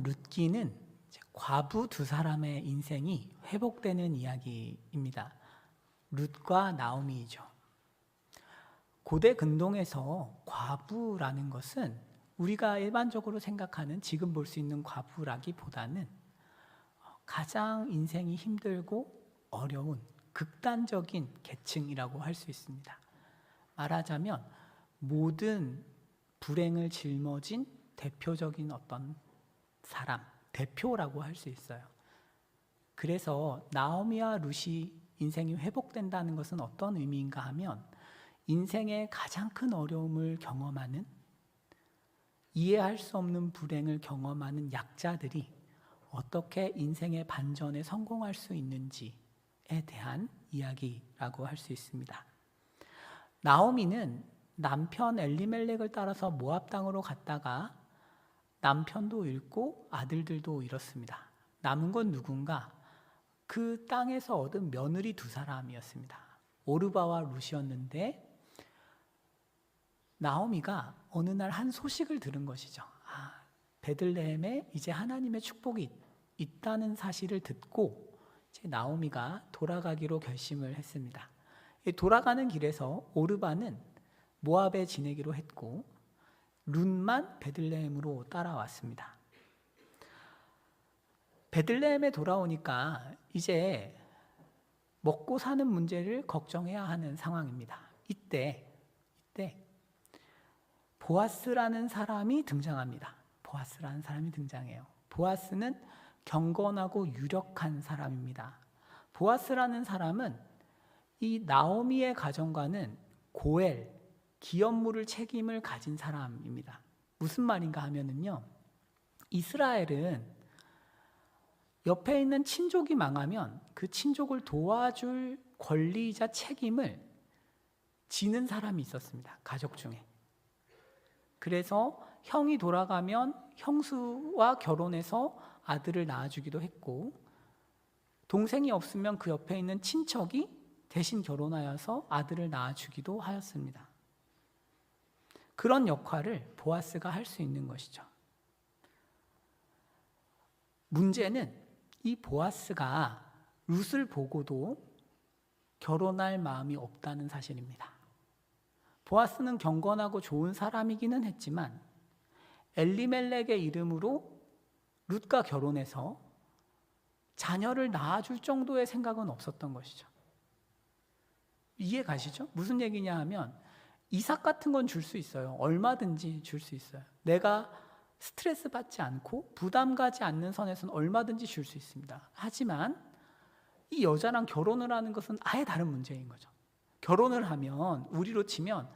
룻기는 과부 두 사람의 인생이 회복되는 이야기입니다. 룻과 나오미이죠. 고대 근동에서 과부라는 것은 우리가 일반적으로 생각하는 지금 볼 수 있는 과부라기보다는 가장 인생이 힘들고 어려운 극단적인 계층이라고 할 수 있습니다. 말하자면 모든 불행을 짊어진 대표적인 어떤 사람, 대표라고 할 수 있어요. 그래서 나오미와 룻이 인생이 회복된다는 것은 어떤 의미인가 하면 인생의 가장 큰 어려움을 경험하는, 이해할 수 없는 불행을 경험하는 약자들이 어떻게 인생의 반전에 성공할 수 있는지에 대한 이야기라고 할 수 있습니다. 나오미는 남편 엘리멜렉을 따라서 모압 땅으로 갔다가 남편도 잃고 아들들도 잃었습니다. 남은 건 누군가? 그 땅에서 얻은 며느리 두 사람이었습니다. 오르바와 룻이었는데 나오미가 어느 날 한 소식을 들은 것이죠. 베들레헴에 이제 하나님의 축복이 있다는 사실을 듣고 이제 나오미가 돌아가기로 결심을 했습니다. 돌아가는 길에서 오르바는 모압에 지내기로 했고 룻만 베들레헴으로 따라왔습니다. 베들레헴에 돌아오니까 이제 먹고 사는 문제를 걱정해야 하는 상황입니다. 이때 보아스라는 사람이 등장합니다. 보아스라는 사람이 등장해요. 보아스는 경건하고 유력한 사람입니다. 보아스라는 사람은 이 나오미의 가정과는 고엘, 기업물을 책임을 가진 사람입니다. 무슨 말인가 하면은요, 이스라엘은 옆에 있는 친족이 망하면 그 친족을 도와줄 권리이자 책임을 지는 사람이 있었습니다. 가족 중에. 그래서 형이 돌아가면 형수와 결혼해서 아들을 낳아주기도 했고, 동생이 없으면 그 옆에 있는 친척이 대신 결혼하여서 아들을 낳아주기도 하였습니다. 그런 역할을 보아스가 할 수 있는 것이죠. 문제는 이 보아스가 룻을 보고도 결혼할 마음이 없다는 사실입니다. 보아스는 경건하고 좋은 사람이기는 했지만 엘리멜렉의 이름으로 룻과 결혼해서 자녀를 낳아줄 정도의 생각은 없었던 것이죠. 이해 가시죠? 무슨 얘기냐 하면 이삭 같은 건 줄 수 있어요. 얼마든지 줄 수 있어요. 내가 스트레스 받지 않고 부담 가지 않는 선에서는 얼마든지 줄 수 있습니다. 하지만 이 여자랑 결혼을 하는 것은 아예 다른 문제인 거죠. 결혼을 하면 우리로 치면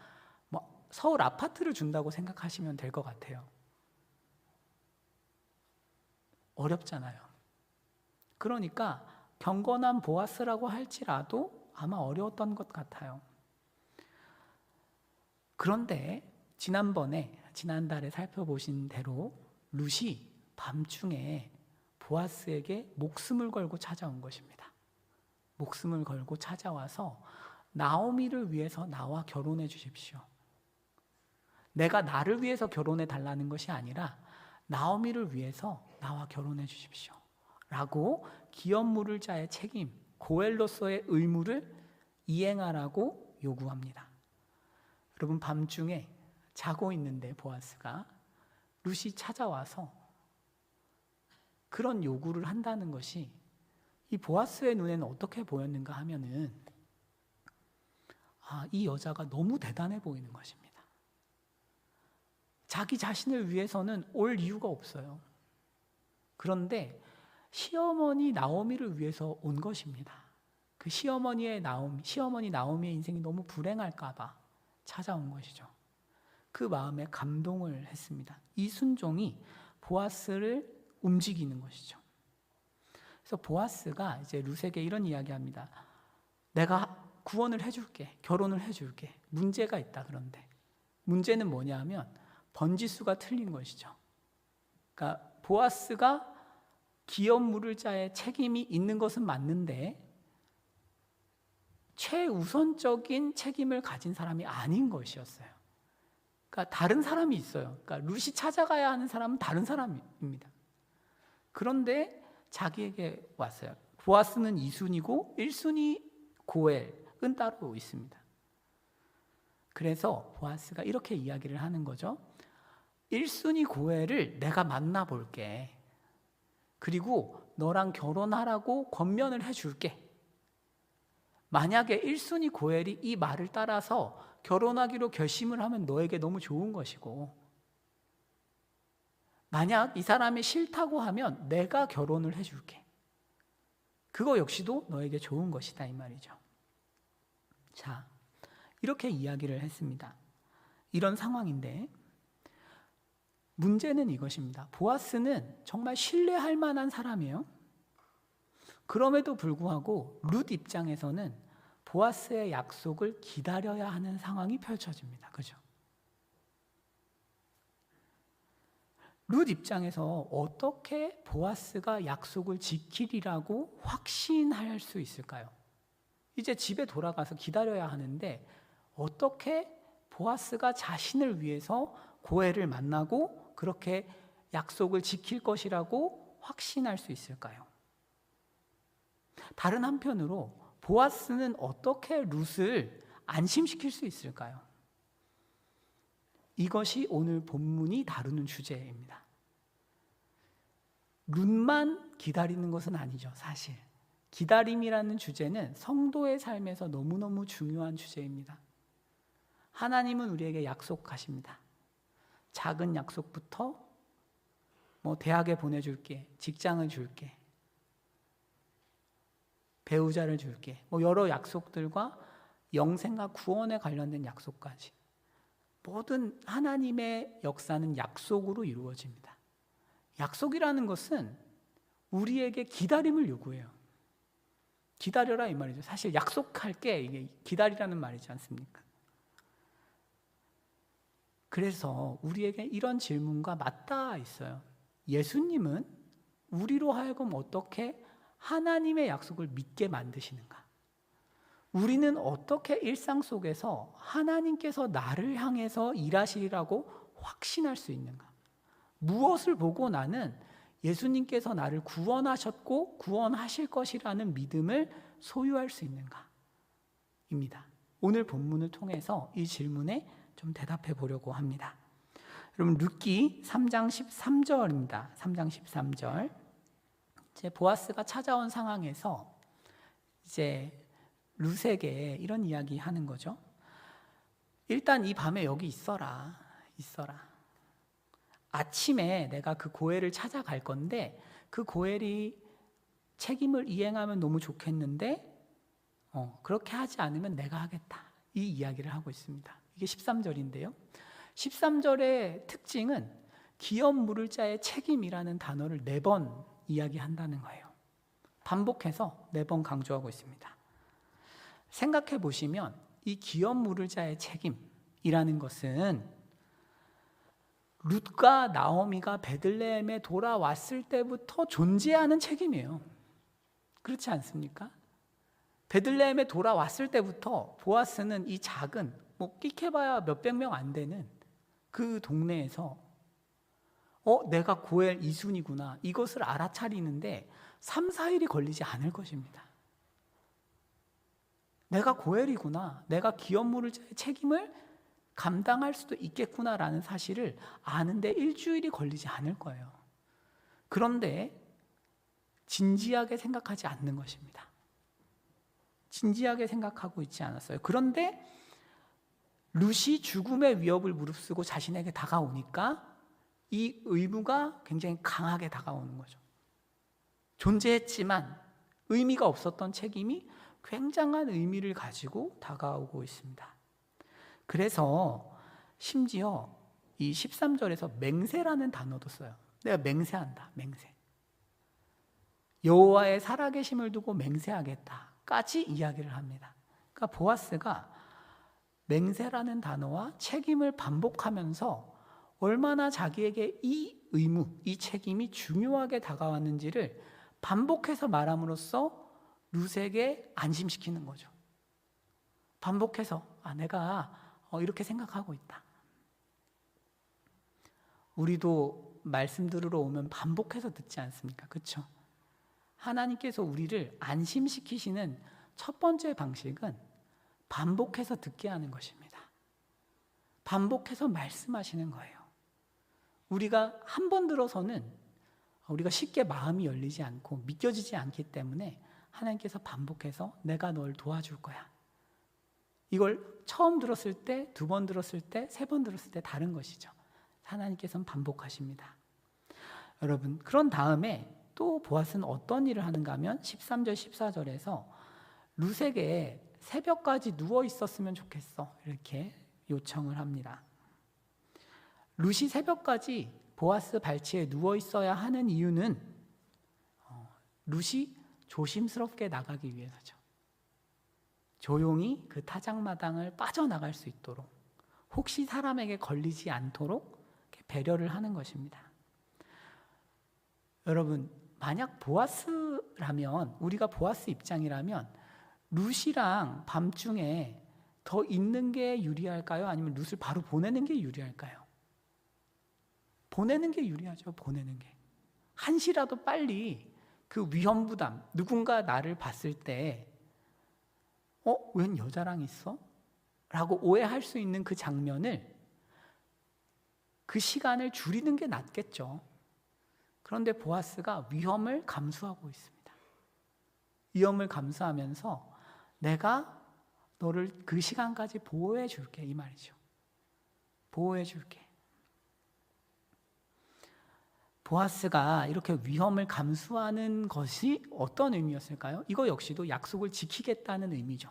서울 아파트를 준다고 생각하시면 될 것 같아요. 어렵잖아요. 그러니까 경건한 보아스라고 할지라도 아마 어려웠던 것 같아요. 그런데 지난달에 살펴보신 대로 룻이 밤중에 보아스에게 목숨을 걸고 찾아온 것입니다. 목숨을 걸고 찾아와서 나오미를 위해서 나와 결혼해 주십시오. 내가 나를 위해서 결혼해 달라는 것이 아니라 나오미를 위해서 나와 결혼해 주십시오. 라고 기업 물을 자의 책임, 고엘로서의 의무를 이행하라고 요구합니다. 여러분, 밤중에 자고 있는데 보아스가 룻이 찾아와서 그런 요구를 한다는 것이 이 보아스의 눈에는 어떻게 보였는가 하면은 이 여자가 너무 대단해 보이는 것입니다. 자기 자신을 위해서는 올 이유가 없어요. 그런데 시어머니 나오미를 위해서 온 것입니다. 그 시어머니 나오미의 인생이 너무 불행할까 봐 찾아온 것이죠. 그 마음에 감동을 했습니다. 이 순종이 보아스를 움직이는 것이죠. 그래서 보아스가 이제 룻에게 이런 이야기합니다. 내가 구원을 해줄게, 결혼을 해줄게. 문제가 있다. 그런데 문제는 뭐냐 하면 번지수가 틀린 것이죠. 그러니까 보아스가 기업 물을 자의 책임이 있는 것은 맞는데 최우선적인 책임을 가진 사람이 아닌 것이었어요. 그러니까 다른 사람이 있어요. 그러니까 룻이 찾아가야 하는 사람은 다른 사람입니다. 그런데 자기에게 왔어요. 보아스는 2순위고 1순위 고엘은 따로 있습니다. 그래서 보아스가 이렇게 이야기를 하는 거죠. 1순위 고엘을 내가 만나볼게. 그리고 너랑 결혼하라고 권면을 해줄게. 만약에 1순위 고엘이 이 말을 따라서 결혼하기로 결심을 하면 너에게 너무 좋은 것이고, 만약 이 사람이 싫다고 하면 내가 결혼을 해줄게. 그거 역시도 너에게 좋은 것이다 이 말이죠. 자, 이렇게 이야기를 했습니다. 이런 상황인데 문제는 이것입니다. 보아스는 정말 신뢰할 만한 사람이에요. 그럼에도 불구하고 룻 입장에서는 보아스의 약속을 기다려야 하는 상황이 펼쳐집니다. 그죠? 룻 입장에서 어떻게 보아스가 약속을 지키리라고 확신할 수 있을까요? 이제 집에 돌아가서 기다려야 하는데 어떻게 보아스가 자신을 위해서 고엘을 만나고 그렇게 약속을 지킬 것이라고 확신할 수 있을까요? 다른 한편으로 보아스는 어떻게 룻을 안심시킬 수 있을까요? 이것이 오늘 본문이 다루는 주제입니다. 룻만 기다리는 것은 아니죠, 사실. 기다림이라는 주제는 성도의 삶에서 너무너무 중요한 주제입니다. 하나님은 우리에게 약속하십니다. 작은 약속부터 대학에 보내줄게, 직장을 줄게, 배우자를 줄게, 여러 약속들과 영생과 구원에 관련된 약속까지 모든 하나님의 역사는 약속으로 이루어집니다. 약속이라는 것은 우리에게 기다림을 요구해요. 기다려라 이 말이죠. 사실 약속할게 이게 기다리라는 말이지 않습니까? 그래서 우리에게 이런 질문과 맞닿아 있어요. 예수님은 우리로 하여금 어떻게 하나님의 약속을 믿게 만드시는가? 우리는 어떻게 일상 속에서 하나님께서 나를 향해서 일하시리라고 확신할 수 있는가? 무엇을 보고 나는 예수님께서 나를 구원하셨고 구원하실 것이라는 믿음을 소유할 수 있는가? 입니다. 오늘 본문을 통해서 이 질문에 좀 대답해 보려고 합니다. 여러분 룻기 3장 13절입니다. 3장 13절. 이제 보아스가 찾아온 상황에서 이제 룻에게 이런 이야기 하는 거죠. 일단 이 밤에 여기 있어라. 아침에 내가 그 고엘을 찾아갈 건데 그 고엘이 책임을 이행하면 너무 좋겠는데 그렇게 하지 않으면 내가 하겠다. 이 이야기를 하고 있습니다. 이게 13절인데요. 13절의 특징은 기업 물을 자의 책임이라는 단어를 4번 이야기한다는 거예요. 반복해서 4번 강조하고 있습니다. 생각해 보시면 이 기업 물을 자의 책임이라는 것은 룻과 나오미가 베들레헴에 돌아왔을 때부터 존재하는 책임이에요. 그렇지 않습니까? 베들레헴에 돌아왔을 때부터 보아스는 이 작은 끽해봐야 몇백 명 안 되는 그 동네에서 내가 고엘 2순위구나 이것을 알아차리는데 3, 4일이 걸리지 않을 것입니다. 내가 고엘이구나, 내가 기업 물을 자의 책임을 감당할 수도 있겠구나라는 사실을 아는데 일주일이 걸리지 않을 거예요. 그런데 진지하게 생각하지 않는 것입니다. 진지하게 생각하고 있지 않았어요. 그런데 룻이 죽음의 위협을 무릅쓰고 자신에게 다가오니까 이 의무가 굉장히 강하게 다가오는 거죠. 존재했지만 의미가 없었던 책임이 굉장한 의미를 가지고 다가오고 있습니다. 그래서 심지어 이 13절에서 맹세라는 단어도 써요. 내가 맹세한다. 맹세. 여호와의 살아계심을 두고 맹세하겠다까지 이야기를 합니다. 그러니까 보아스가 맹세라는 단어와 책임을 반복하면서 얼마나 자기에게 이 의무, 이 책임이 중요하게 다가왔는지를 반복해서 말함으로써 룻에게 안심시키는 거죠. 반복해서 내가 이렇게 생각하고 있다. 우리도 말씀 들으러 오면 반복해서 듣지 않습니까? 그렇죠? 하나님께서 우리를 안심시키시는 첫 번째 방식은 반복해서 듣게 하는 것입니다. 반복해서 말씀하시는 거예요. 우리가 한 번 들어서는 우리가 쉽게 마음이 열리지 않고 믿겨지지 않기 때문에 하나님께서 반복해서 내가 널 도와줄 거야. 이걸 처음 들었을 때, 두 번 들었을 때, 세 번 들었을 때 다른 것이죠. 하나님께서는 반복하십니다. 여러분, 그런 다음에 또 보아스는 어떤 일을 하는가 하면 13절, 14절에서 룻에게 새벽까지 누워 있었으면 좋겠어. 이렇게 요청을 합니다. 룻이 새벽까지 보아스 발치에 누워 있어야 하는 이유는 룻이 조심스럽게 나가기 위해서죠. 조용히 그 타작마당을 빠져나갈 수 있도록, 혹시 사람에게 걸리지 않도록 배려를 하는 것입니다. 여러분, 만약 보아스라면, 우리가 보아스 입장이라면 룻이랑 밤중에 더 있는 게 유리할까요? 아니면 룻을 바로 보내는 게 유리할까요? 보내는 게 유리하죠. 보내는 게. 한시라도 빨리 그 위험 부담, 누군가 나를 봤을 때 웬 여자랑 있어? 라고 오해할 수 있는 그 장면을, 그 시간을 줄이는 게 낫겠죠. 그런데 보아스가 위험을 감수하고 있습니다. 위험을 감수하면서 내가 너를 그 시간까지 보호해 줄게, 이 말이죠. 보호해 줄게. 보아스가 이렇게 위험을 감수하는 것이 어떤 의미였을까요? 이거 역시도 약속을 지키겠다는 의미죠.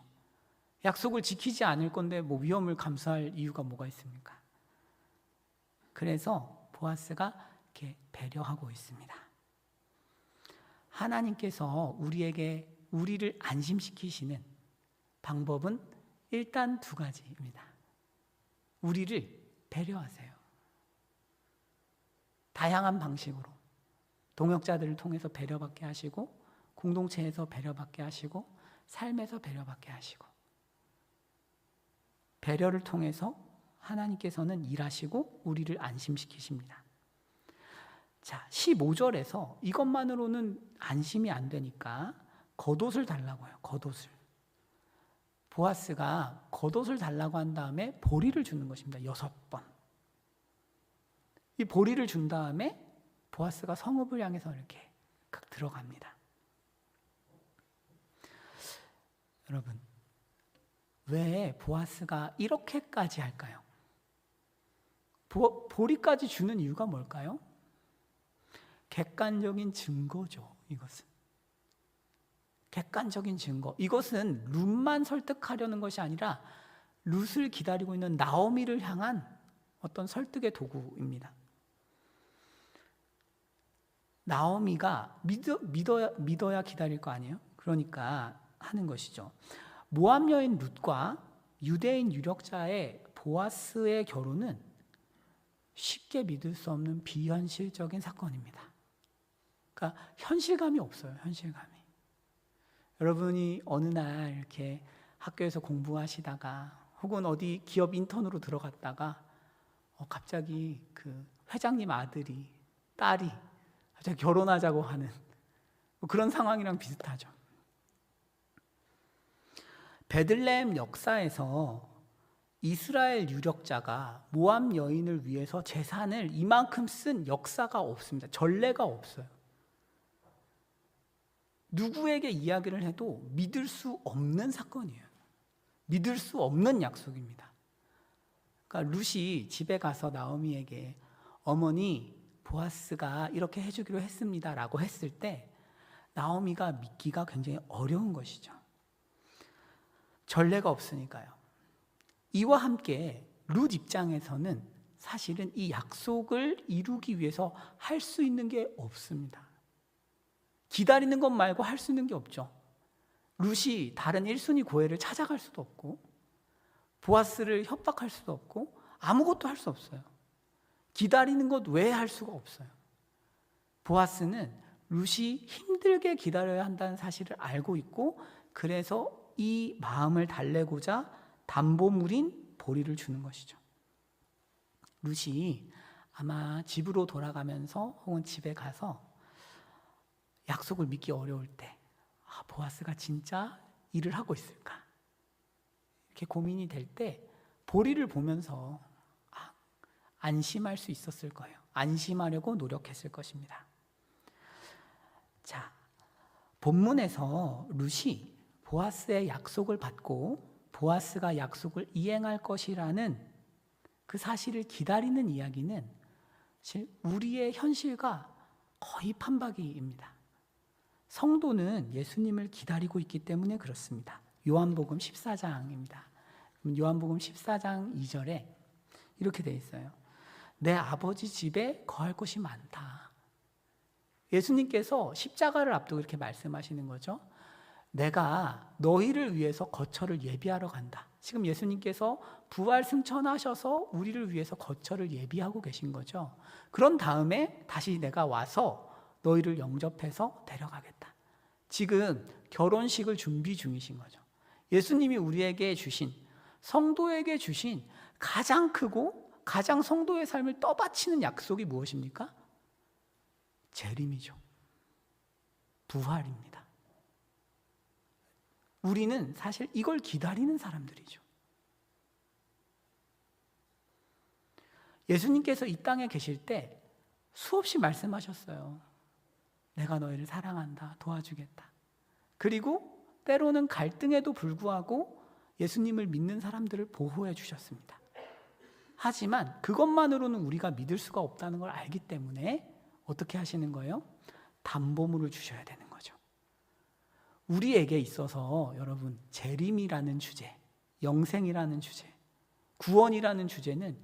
약속을 지키지 않을 건데 뭐 위험을 감수할 이유가 뭐가 있습니까? 그래서 보아스가 이렇게 배려하고 있습니다. 하나님께서 우리를 안심시키시는 방법은 일단 두 가지입니다. 우리를 배려하세요. 다양한 방식으로 동역자들을 통해서 배려받게 하시고, 공동체에서 배려받게 하시고, 삶에서 배려받게 하시고, 배려를 통해서 하나님께서는 일하시고 우리를 안심시키십니다. 자, 15절에서 이것만으로는 안심이 안 되니까 겉옷을 달라고 해요. 겉옷을. 보아스가 겉옷을 달라고 한 다음에 보리를 주는 것입니다. 6번. 이 보리를 준 다음에 보아스가 성읍을 향해서 이렇게 들어갑니다. 여러분, 왜 보아스가 이렇게까지 할까요? 보리까지 주는 이유가 뭘까요? 객관적인 증거죠. 이것은 객관적인 증거. 이것은 룻만 설득하려는 것이 아니라 룻을 기다리고 있는 나오미를 향한 어떤 설득의 도구입니다. 나오미가 믿어야 기다릴 거 아니에요? 그러니까 하는 것이죠. 모압 여인 룻과 유대인 유력자의 보아스의 결혼은 쉽게 믿을 수 없는 비현실적인 사건입니다. 그러니까 현실감이 없어요. 현실감이. 여러분이 어느 날 이렇게 학교에서 공부하시다가 혹은 어디 기업 인턴으로 들어갔다가 갑자기 그 회장님 아들이, 딸이 갑자기 결혼하자고 하는 그런 상황이랑 비슷하죠. 베들레헴 역사에서 이스라엘 유력자가 모압 여인을 위해서 재산을 이만큼 쓴 역사가 없습니다. 전례가 없어요. 누구에게 이야기를 해도 믿을 수 없는 사건이에요. 믿을 수 없는 약속입니다. 그러니까 룻이 집에 가서 나오미에게 어머니, 보아스가 이렇게 해주기로 했습니다 라고 했을 때 나오미가 믿기가 굉장히 어려운 것이죠. 전례가 없으니까요. 이와 함께 룻 입장에서는 사실은 이 약속을 이루기 위해서 할 수 있는 게 없습니다. 기다리는 것 말고 할 수 있는 게 없죠. 룻이 다른 1순위 고해를 찾아갈 수도 없고, 보아스를 협박할 수도 없고, 아무것도 할 수 없어요. 기다리는 것 외에 할 수가 없어요. 보아스는 룻이 힘들게 기다려야 한다는 사실을 알고 있고, 그래서 이 마음을 달래고자 담보물인 보리를 주는 것이죠. 룻이 아마 집으로 돌아가면서 혹은 집에 가서 약속을 믿기 어려울 때 보아스가 진짜 일을 하고 있을까? 이렇게 고민이 될 때 보리를 보면서 안심할 수 있었을 거예요. 안심하려고 노력했을 것입니다. 자, 본문에서 룻이 보아스의 약속을 받고 보아스가 약속을 이행할 것이라는 그 사실을 기다리는 이야기는 사실 우리의 현실과 거의 판박이입니다. 성도는 예수님을 기다리고 있기 때문에 그렇습니다. 요한복음 14장입니다. 요한복음 14장 2절에 이렇게 되어 있어요. 내 아버지 집에 거할 곳이 많다. 예수님께서 십자가를 앞두고 이렇게 말씀하시는 거죠. 내가 너희를 위해서 거처를 예비하러 간다. 지금 예수님께서 부활 승천하셔서 우리를 위해서 거처를 예비하고 계신 거죠. 그런 다음에 다시 내가 와서 너희를 영접해서 데려가겠다. 지금 결혼식을 준비 중이신 거죠. 예수님이 우리에게 주신, 성도에게 주신 가장 크고 가장 성도의 삶을 떠받치는 약속이 무엇입니까? 재림이죠. 부활입니다. 우리는 사실 이걸 기다리는 사람들이죠. 예수님께서 이 땅에 계실 때 수없이 말씀하셨어요. 내가 너희를 사랑한다, 도와주겠다. 그리고 때로는 갈등에도 불구하고 예수님을 믿는 사람들을 보호해 주셨습니다. 하지만 그것만으로는 우리가 믿을 수가 없다는 걸 알기 때문에 어떻게 하시는 거예요? 담보물을 주셔야 되는 거죠. 우리에게 있어서 여러분, 재림이라는 주제, 영생이라는 주제, 구원이라는 주제는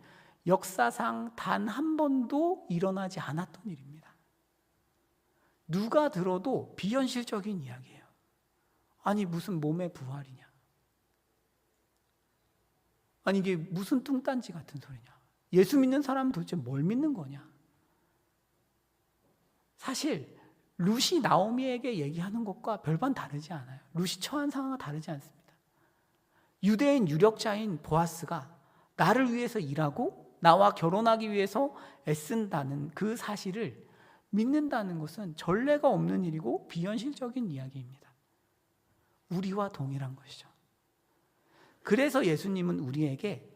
역사상 단 한 번도 일어나지 않았던 일입니다. 누가 들어도 비현실적인 이야기예요. 아니 무슨 몸의 부활이냐? 아니 이게 무슨 뚱딴지 같은 소리냐? 예수 믿는 사람은 도대체 뭘 믿는 거냐? 사실 룻이 나오미에게 얘기하는 것과 별반 다르지 않아요. 룻이 처한 상황과 다르지 않습니다. 유대인 유력자인 보아스가 나를 위해서 일하고 나와 결혼하기 위해서 애쓴다는 그 사실을 믿는다는 것은 전례가 없는 일이고 비현실적인 이야기입니다. 우리와 동일한 것이죠. 그래서 예수님은 우리에게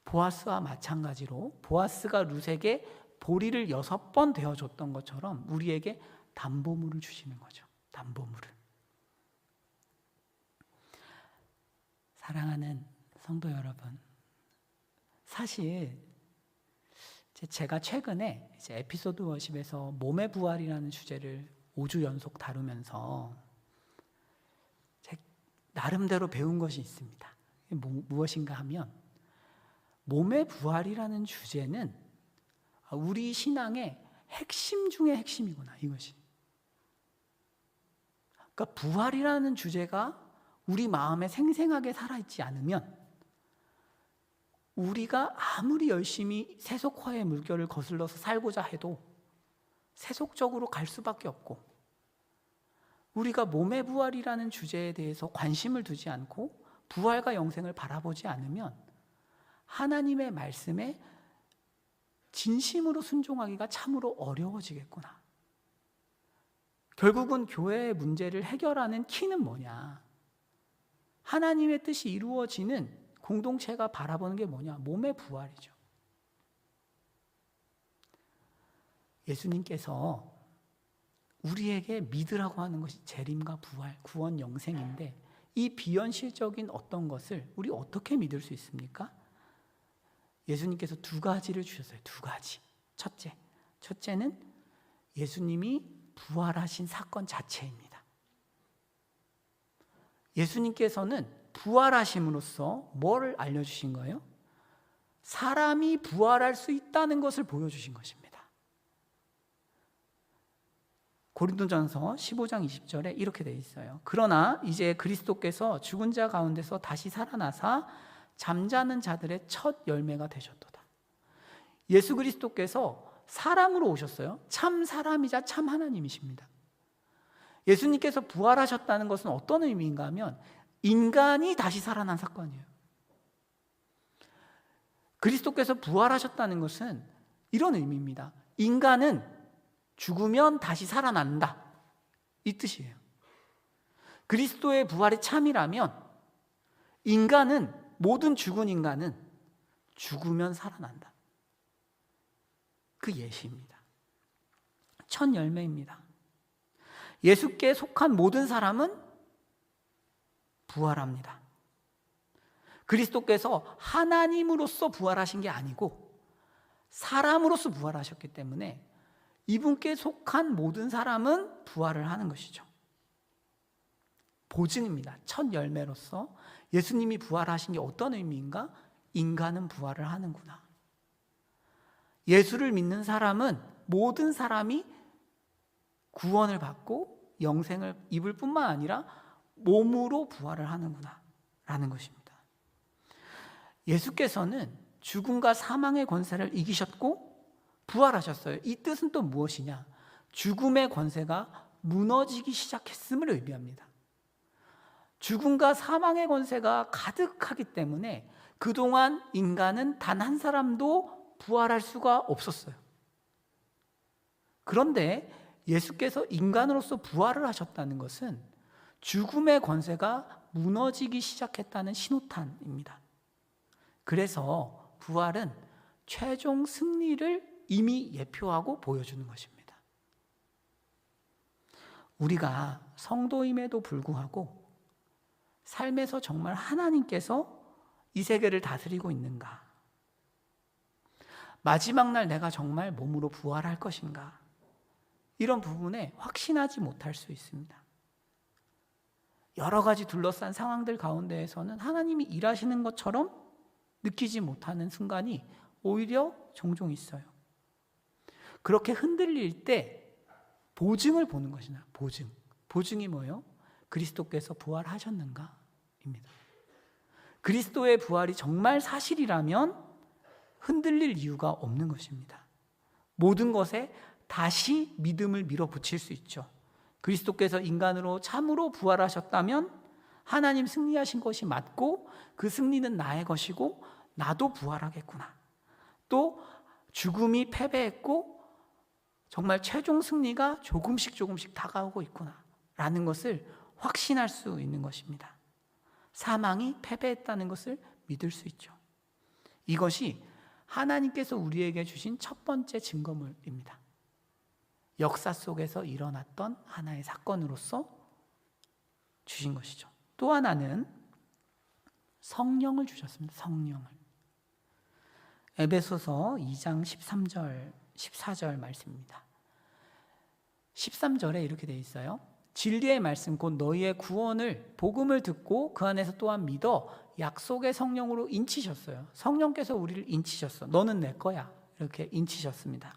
보아스와 마찬가지로 보아스가 룻에게 보리를 6번 되어줬던 것처럼 우리에게 담보물을 주시는 거죠. 담보물을. 사랑하는 성도 여러분, 사실 제가 최근에 이제 에피소드 워십에서 몸의 부활이라는 주제를 5주 연속 다루면서 나름대로 배운 것이 있습니다. 무엇인가 하면 몸의 부활이라는 주제는 우리 신앙의 핵심 중의 핵심이구나, 이것이. 그러니까 부활이라는 주제가 우리 마음에 생생하게 살아있지 않으면 우리가 아무리 열심히 세속화의 물결을 거슬러서 살고자 해도 세속적으로 갈 수밖에 없고, 우리가 몸의 부활이라는 주제에 대해서 관심을 두지 않고 부활과 영생을 바라보지 않으면 하나님의 말씀에 진심으로 순종하기가 참으로 어려워지겠구나. 결국은 교회의 문제를 해결하는 키는 뭐냐? 하나님의 뜻이 이루어지는 공동체가 바라보는 게 뭐냐? 몸의 부활이죠. 예수님께서 우리에게 믿으라고 하는 것이 재림과 부활, 구원, 영생인데 이 비현실적인 어떤 것을 우리 어떻게 믿을 수 있습니까? 예수님께서 2가지를 주셨어요. 2가지. 첫째는 예수님이 부활하신 사건 자체입니다. 예수님께서는 부활하심으로써 뭐를 알려주신 거예요? 사람이 부활할 수 있다는 것을 보여주신 것입니다. 고린도전서 15장 20절에 이렇게 되어 있어요. 그러나 이제 그리스도께서 죽은 자 가운데서 다시 살아나사 잠자는 자들의 첫 열매가 되셨도다. 예수 그리스도께서 사람으로 오셨어요. 참 사람이자 참 하나님이십니다. 예수님께서 부활하셨다는 것은 어떤 의미인가 하면 인간이 다시 살아난 사건이에요. 그리스도께서 부활하셨다는 것은 이런 의미입니다. 인간은 죽으면 다시 살아난다, 이 뜻이에요. 그리스도의 부활이 참이라면 인간은, 모든 죽은 인간은 죽으면 살아난다, 그 예시입니다. 첫 열매입니다. 예수께 속한 모든 사람은 부활합니다. 그리스도께서 하나님으로서 부활하신 게 아니고 사람으로서 부활하셨기 때문에 이분께 속한 모든 사람은 부활을 하는 것이죠. 보증입니다. 첫 열매로서 예수님이 부활하신 게 어떤 의미인가? 인간은 부활을 하는구나. 예수를 믿는 사람은, 모든 사람이 구원을 받고 영생을 입을 뿐만 아니라 몸으로 부활을 하는구나 라는 것입니다. 예수께서는 죽음과 사망의 권세를 이기셨고 부활하셨어요. 이 뜻은 또 무엇이냐? 죽음의 권세가 무너지기 시작했음을 의미합니다. 죽음과 사망의 권세가 가득하기 때문에 그동안 인간은 단 한 사람도 부활할 수가 없었어요. 그런데 예수께서 인간으로서 부활을 하셨다는 것은 죽음의 권세가 무너지기 시작했다는 신호탄입니다. 그래서 부활은 최종 승리를 이미 예표하고 보여주는 것입니다. 우리가 성도임에도 불구하고 삶에서 정말 하나님께서 이 세계를 다스리고 있는가? 마지막 날 내가 정말 몸으로 부활할 것인가? 이런 부분에 확신하지 못할 수 있습니다. 여러 가지 둘러싼 상황들 가운데에서는 하나님이 일하시는 것처럼 느끼지 못하는 순간이 오히려 종종 있어요. 그렇게 흔들릴 때 보증을 보는 것이나 보증이 뭐예요? 그리스도께서 부활하셨는가? 입니다. 그리스도의 부활이 정말 사실이라면 흔들릴 이유가 없는 것입니다. 모든 것에 다시 믿음을 밀어붙일 수 있죠. 그리스도께서 인간으로 참으로 부활하셨다면 하나님 승리하신 것이 맞고 그 승리는 나의 것이고 나도 부활하겠구나. 또 죽음이 패배했고 정말 최종 승리가 조금씩 다가오고 있구나 라는 것을 확신할 수 있는 것입니다. 사망이 패배했다는 것을 믿을 수 있죠. 이것이 하나님께서 우리에게 주신 첫 번째 증거물입니다. 역사 속에서 일어났던 하나의 사건으로서 주신 것이죠. 또 하나는 성령을 주셨습니다. 성령을. 에베소서 2장 13절, 14절 말씀입니다. 13절에 이렇게 되어 있어요. 진리의 말씀 곧 너희의 구원을, 복음을 듣고 그 안에서 또한 믿어 약속의 성령으로 인치셨어요. 성령께서 우리를 인치셨어. 너는 내 거야. 이렇게 인치셨습니다.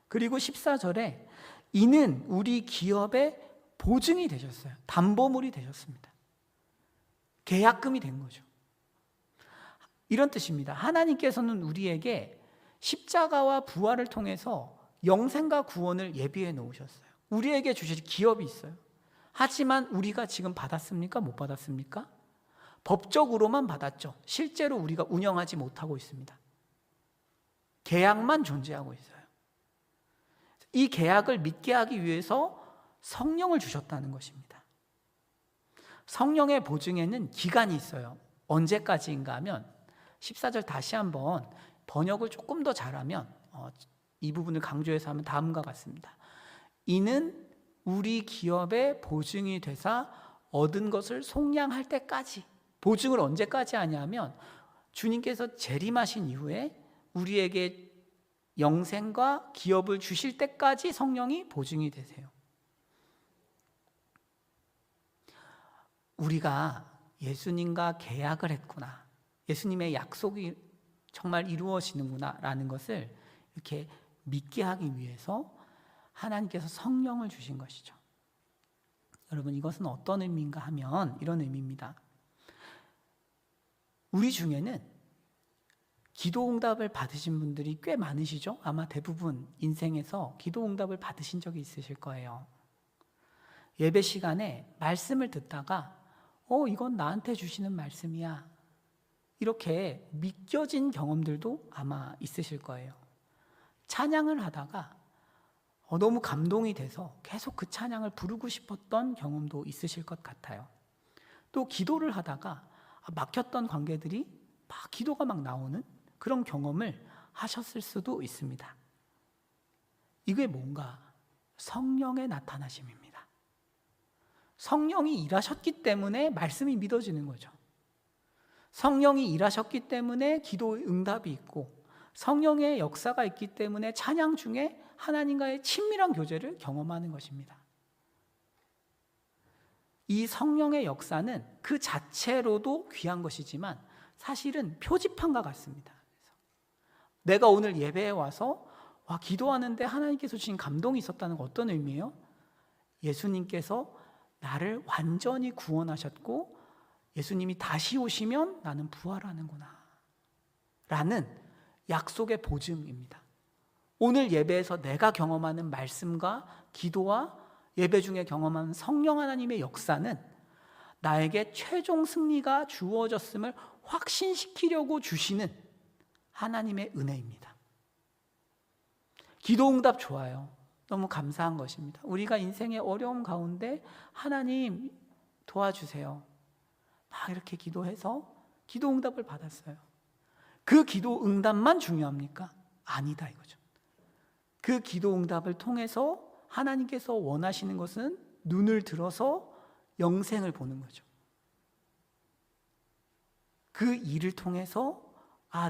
그리고 14절에 이는 우리 기업의 보증이 되셨어요. 담보물이 되셨습니다. 계약금이 된 거죠. 이런 뜻입니다. 하나님께서는 우리에게 십자가와 부활을 통해서 영생과 구원을 예비해 놓으셨어요. 우리에게 주실 기업이 있어요. 하지만 우리가 지금 받았습니까? 못 받았습니까? 법적으로만 받았죠. 실제로 우리가 운영하지 못하고 있습니다. 계약만 존재하고 있어요. 이 계약을 믿게 하기 위해서 성령을 주셨다는 것입니다. 성령의 보증에는 기간이 있어요. 언제까지인가 하면 14절 다시 한번 번역을 조금 더 잘하면 이 부분을 강조해서 하면 다음과 같습니다. 이는 우리 기업의 보증이 되사 얻은 것을 속량할 때까지. 보증을 언제까지 하냐면 주님께서 재림하신 이후에 우리에게 영생과 기업을 주실 때까지 성령이 보증이 되세요. 우리가 예수님과 계약을 했구나, 예수님의 약속이 정말 이루어지는구나 라는 것을 이렇게 믿게 하기 위해서 하나님께서 성령을 주신 것이죠. 여러분, 이것은 어떤 의미인가 하면 이런 의미입니다. 우리 중에는 기도응답을 받으신 분들이 꽤 많으시죠? 아마 대부분 인생에서 기도응답을 받으신 적이 있으실 거예요. 예배 시간에 말씀을 듣다가 이건 나한테 주시는 말씀이야, 이렇게 믿겨진 경험들도 아마 있으실 거예요. 찬양을 하다가 너무 감동이 돼서 계속 그 찬양을 부르고 싶었던 경험도 있으실 것 같아요. 또 기도를 하다가 막혔던 관계들이 막 기도가 막 나오는 그런 경험을 하셨을 수도 있습니다. 이게 뭔가 성령의 나타나심입니다. 성령이 일하셨기 때문에 말씀이 믿어지는 거죠. 성령이 일하셨기 때문에 기도의 응답이 있고, 성령의 역사가 있기 때문에 찬양 중에 하나님과의 친밀한 교제를 경험하는 것입니다. 이 성령의 역사는 그 자체로도 귀한 것이지만 사실은 표지판과 같습니다. 내가 오늘 예배에 와서 기도하는데 하나님께서 주신 감동이 있었다는 건 어떤 의미예요? 예수님께서 나를 완전히 구원하셨고 예수님이 다시 오시면 나는 부활하는구나 라는 약속의 보증입니다. 오늘 예배에서 내가 경험하는 말씀과 기도와 예배 중에 경험하는 성령 하나님의 역사는 나에게 최종 승리가 주어졌음을 확신시키려고 주시는 하나님의 은혜입니다. 기도 응답 좋아요. 너무 감사한 것입니다. 우리가 인생의 어려움 가운데 하나님 도와주세요. 막 이렇게 기도해서 기도 응답을 받았어요. 그 기도 응답만 중요합니까? 아니다 이거죠. 그 기도 응답을 통해서 하나님께서 원하시는 것은 눈을 들어서 영생을 보는 거죠. 그 일을 통해서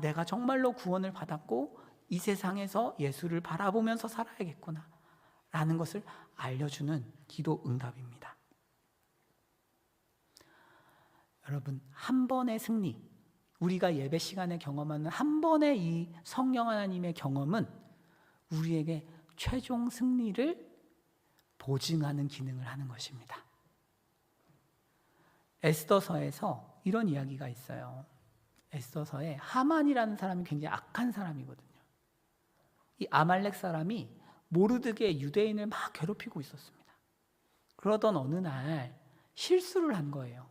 내가 정말로 구원을 받았고 이 세상에서 예수를 바라보면서 살아야겠구나 라는 것을 알려주는 기도 응답입니다. 여러분, 한 번의 승리, 우리가 예배 시간에 경험하는 한 번의 이 성령 하나님의 경험은 우리에게 최종 승리를 보증하는 기능을 하는 것입니다. 에스더서에서 이런 이야기가 있어요. 에스더서에 하만이라는 사람이 굉장히 악한 사람이거든요. 이 아말렉 사람이 모르드게 유대인을 막 괴롭히고 있었습니다. 그러던 어느 날 실수를 한 거예요.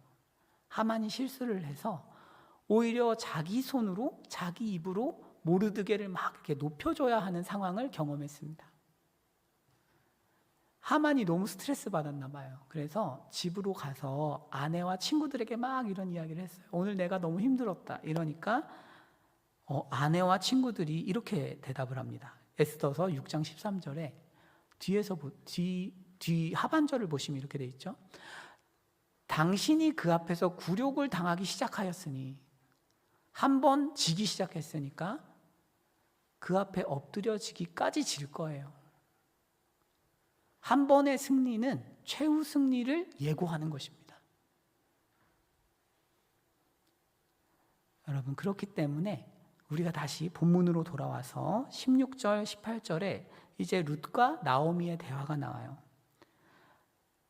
하만이 실수를 해서 오히려 자기 손으로 자기 입으로 모르드게를 막 이렇게 높여줘야 하는 상황을 경험했습니다. 하만이 너무 스트레스 받았나 봐요. 그래서 집으로 가서 아내와 친구들에게 막 이런 이야기를 했어요. 오늘 내가 너무 힘들었다. 이러니까 아내와 친구들이 이렇게 대답을 합니다. 에스더서 6장 13절에 뒤에서 뒤 하반절을 보시면 이렇게 돼 있죠. 당신이 그 앞에서 굴욕을 당하기 시작하였으니, 한번 지기 시작했으니까 그 앞에 엎드려지기까지 질 거예요. 한 번의 승리는 최후 승리를 예고하는 것입니다. 여러분, 그렇기 때문에 우리가 다시 본문으로 돌아와서 16절, 18절에 이제 룻과 나오미의 대화가 나와요.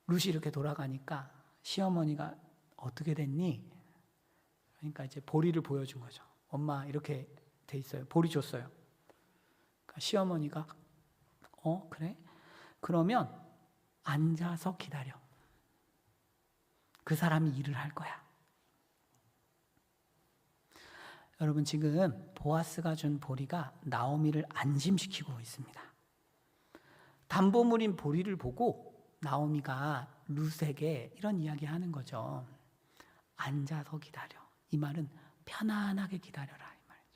룻이 이렇게 돌아가니까 시어머니가 어떻게 됐니? 그러니까 이제 보리를 보여준 거죠. 엄마 이렇게 돼 있어요. 보리 줬어요. 그러니까 시어머니가 그래? 그러면 앉아서 기다려. 그 사람이 일을 할 거야. 여러분, 지금 보아스가 준 보리가 나오미를 안심시키고 있습니다. 담보물인 보리를 보고 나오미가 룻에게 이런 이야기 하는 거죠. 앉아서 기다려. 이 말은 편안하게 기다려라 이 말이죠.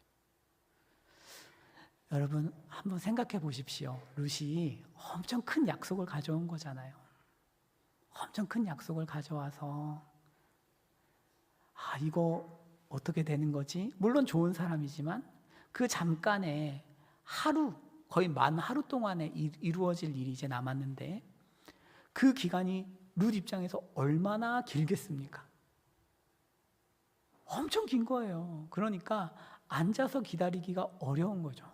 여러분, 한번 생각해 보십시오. 룻이 엄청 큰 약속을 가져온 거잖아요. 엄청 큰 약속을 가져와서 이거 어떻게 되는 거지? 물론 좋은 사람이지만 그 잠깐에 거의 만 하루 동안에 이루어질 일이 이제 남았는데 그 기간이 룻 입장에서 얼마나 길겠습니까? 엄청 긴 거예요. 그러니까 앉아서 기다리기가 어려운 거죠.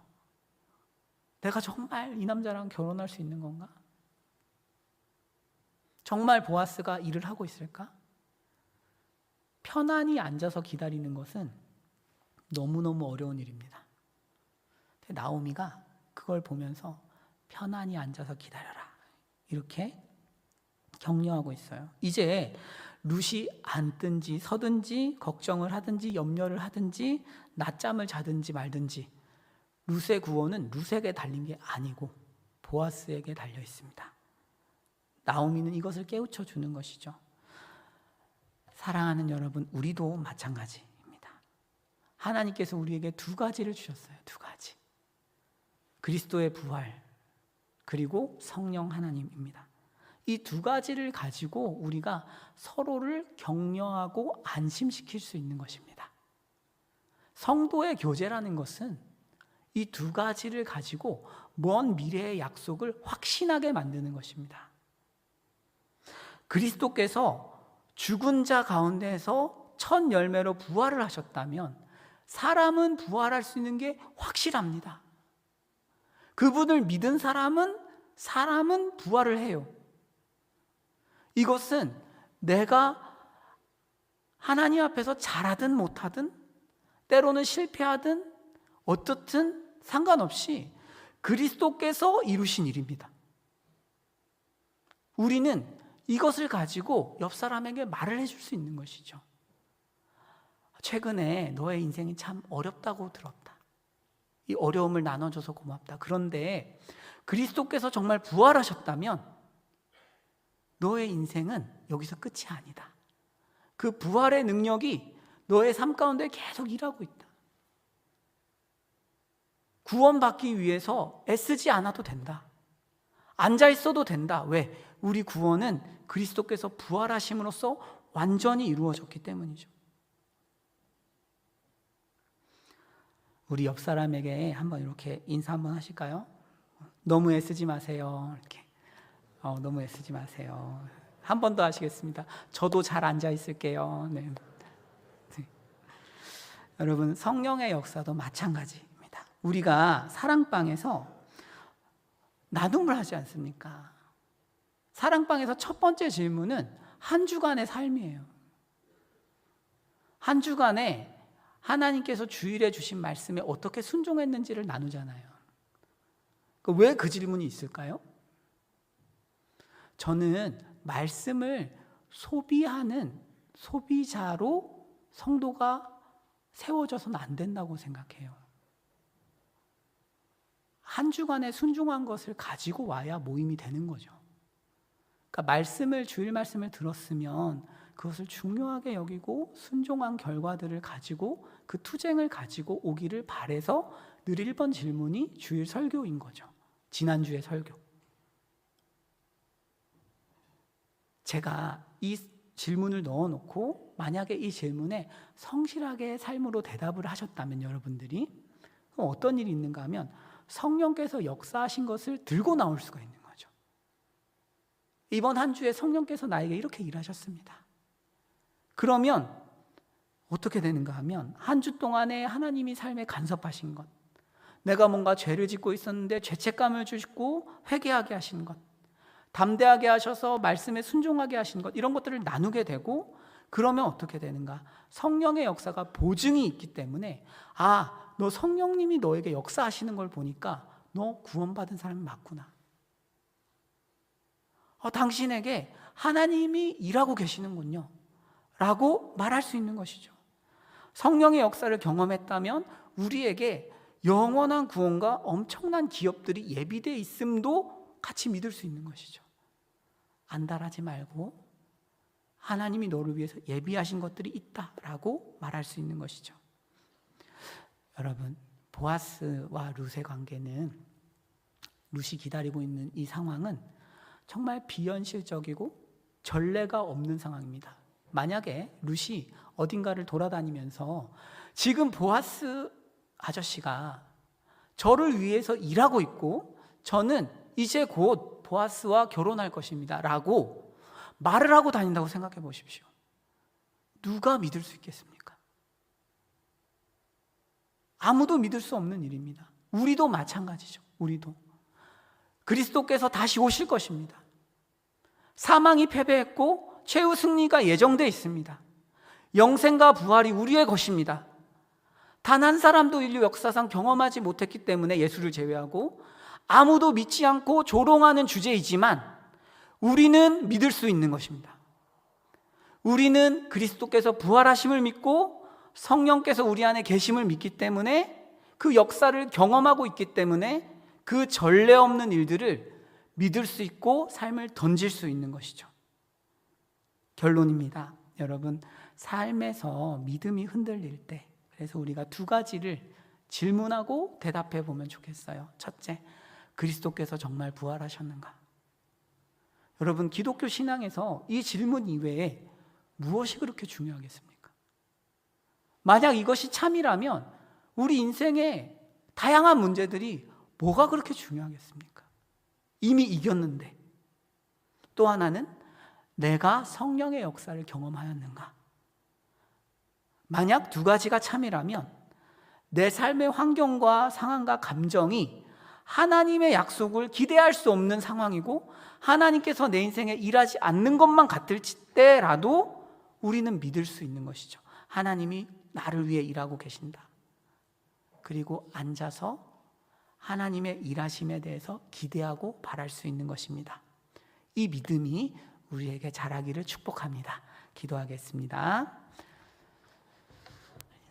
내가 정말 이 남자랑 결혼할 수 있는 건가? 정말 보아스가 일을 하고 있을까? 편안히 앉아서 기다리는 것은 너무너무 어려운 일입니다. 나오미가 그걸 보면서 편안히 앉아서 기다려라 이렇게 격려하고 있어요. 이제 룻이 앉든지 서든지 걱정을 하든지 염려를 하든지 낮잠을 자든지 말든지 룻의 구원은 룻에게 달린 게 아니고 보아스에게 달려 있습니다. 나오미는 이것을 깨우쳐 주는 것이죠. 사랑하는 여러분, 우리도 마찬가지입니다. 하나님께서 우리에게 두 가지를 주셨어요. 두 가지. 그리스도의 부활, 그리고 성령 하나님입니다. 이 두 가지를 가지고 우리가 서로를 격려하고 안심시킬 수 있는 것입니다. 성도의 교제라는 것은 이 두 가지를 가지고 먼 미래의 약속을 확신하게 만드는 것입니다. 그리스도께서 죽은 자 가운데에서 첫 열매로 부활을 하셨다면 사람은 부활할 수 있는 게 확실합니다. 그분을 믿은 사람은 부활을 해요. 이것은 내가 하나님 앞에서 잘하든 못하든 때로는 실패하든 어떻든 상관없이 그리스도께서 이루신 일입니다. 우리는 이것을 가지고 옆 사람에게 말을 해줄 수 있는 것이죠. 최근에 너의 인생이 참 어렵다고 들었다. 이 어려움을 나눠줘서 고맙다. 그런데 그리스도께서 정말 부활하셨다면 너의 인생은 여기서 끝이 아니다. 그 부활의 능력이 너의 삶 가운데 계속 일하고 있다. 구원받기 위해서 애쓰지 않아도 된다. 앉아 있어도 된다. 왜? 우리 구원은 그리스도께서 부활하심으로써 완전히 이루어졌기 때문이죠. 우리 옆 사람에게 한번 이렇게 인사 한번 하실까요? 너무 애쓰지 마세요. 이렇게. 너무 애쓰지 마세요. 한 번 더 하시겠습니다. 저도 잘 앉아 있을게요. 네. 네. 여러분, 성령의 역사도 마찬가지입니다. 우리가 사랑방에서 나눔을 하지 않습니까? 사랑방에서 첫 번째 질문은 한 주간의 삶이에요. 한 주간에 하나님께서 주일에 주신 말씀에 어떻게 순종했는지를 나누잖아요. 왜 그 질문이 있을까요? 저는 말씀을 소비하는 소비자로 성도가 세워져서는 안 된다고 생각해요. 한 주간에 순종한 것을 가지고 와야 모임이 되는 거죠. 그러니까 주일 말씀을 들었으면 그것을 중요하게 여기고 순종한 결과들을 가지고 그 투쟁을 가지고 오기를 바라서 늘 1번 질문이 주일 설교인 거죠. 지난주의 설교. 제가 이 질문을 넣어놓고 만약에 이 질문에 성실하게 삶으로 대답을 하셨다면 여러분들이 그럼 어떤 일이 있는가 하면 성령께서 역사하신 것을 들고 나올 수가 있는 거죠. 이번 한 주에 성령께서 나에게 이렇게 일하셨습니다. 그러면 어떻게 되는가 하면 한 주 동안에 하나님이 삶에 간섭하신 것, 내가 뭔가 죄를 짓고 있었는데 죄책감을 주시고 회개하게 하신 것, 담대하게 하셔서 말씀에 순종하게 하신 것, 이런 것들을 나누게 되고 그러면 어떻게 되는가? 성령의 역사가 보증이 있기 때문에 너 성령님이 너에게 역사하시는 걸 보니까 너 구원받은 사람이 맞구나. 당신에게 하나님이 일하고 계시는군요 라고 말할 수 있는 것이죠. 성령의 역사를 경험했다면 우리에게 영원한 구원과 엄청난 기업들이 예비되어 있음도 같이 믿을 수 있는 것이죠. 안달하지 말고 하나님이 너를 위해서 예비하신 것들이 있다라고 말할 수 있는 것이죠. 여러분, 보아스와 룻의 관계는, 룻이 기다리고 있는 이 상황은 정말 비현실적이고 전례가 없는 상황입니다. 만약에 룻이 어딘가를 돌아다니면서 지금 보아스 아저씨가 저를 위해서 일하고 있고 저는 이제 곧 보아스와 결혼할 것입니다 라고 말을 하고 다닌다고 생각해 보십시오. 누가 믿을 수 있겠습니까? 아무도 믿을 수 없는 일입니다. 우리도 마찬가지죠. 우리도 그리스도께서 다시 오실 것입니다. 사망이 패배했고 최후 승리가 예정되어 있습니다. 영생과 부활이 우리의 것입니다. 단 한 사람도 인류 역사상 경험하지 못했기 때문에 예수를 제외하고 아무도 믿지 않고 조롱하는 주제이지만 우리는 믿을 수 있는 것입니다. 우리는 그리스도께서 부활하심을 믿고 성령께서 우리 안에 계심을 믿기 때문에 그 역사를 경험하고 있기 때문에 그 전례 없는 일들을 믿을 수 있고 삶을 던질 수 있는 것이죠. 결론입니다. 여러분, 삶에서 믿음이 흔들릴 때, 그래서 우리가 두 가지를 질문하고 대답해 보면 좋겠어요. 첫째, 그리스도께서 정말 부활하셨는가? 여러분, 기독교 신앙에서 이 질문 이외에 무엇이 그렇게 중요하겠습니까? 만약 이것이 참이라면 우리 인생의 다양한 문제들이 뭐가 그렇게 중요하겠습니까? 이미 이겼는데. 또 하나는 내가 성령의 역사를 경험하였는가? 만약 두 가지가 참이라면 내 삶의 환경과 상황과 감정이 하나님의 약속을 기대할 수 없는 상황이고 하나님께서 내 인생에 일하지 않는 것만 같을 때라도 우리는 믿을 수 있는 것이죠. 하나님이 나를 위해 일하고 계신다. 그리고 앉아서 하나님의 일하심에 대해서 기대하고 바랄 수 있는 것입니다. 이 믿음이 우리에게 자라기를 축복합니다. 기도하겠습니다.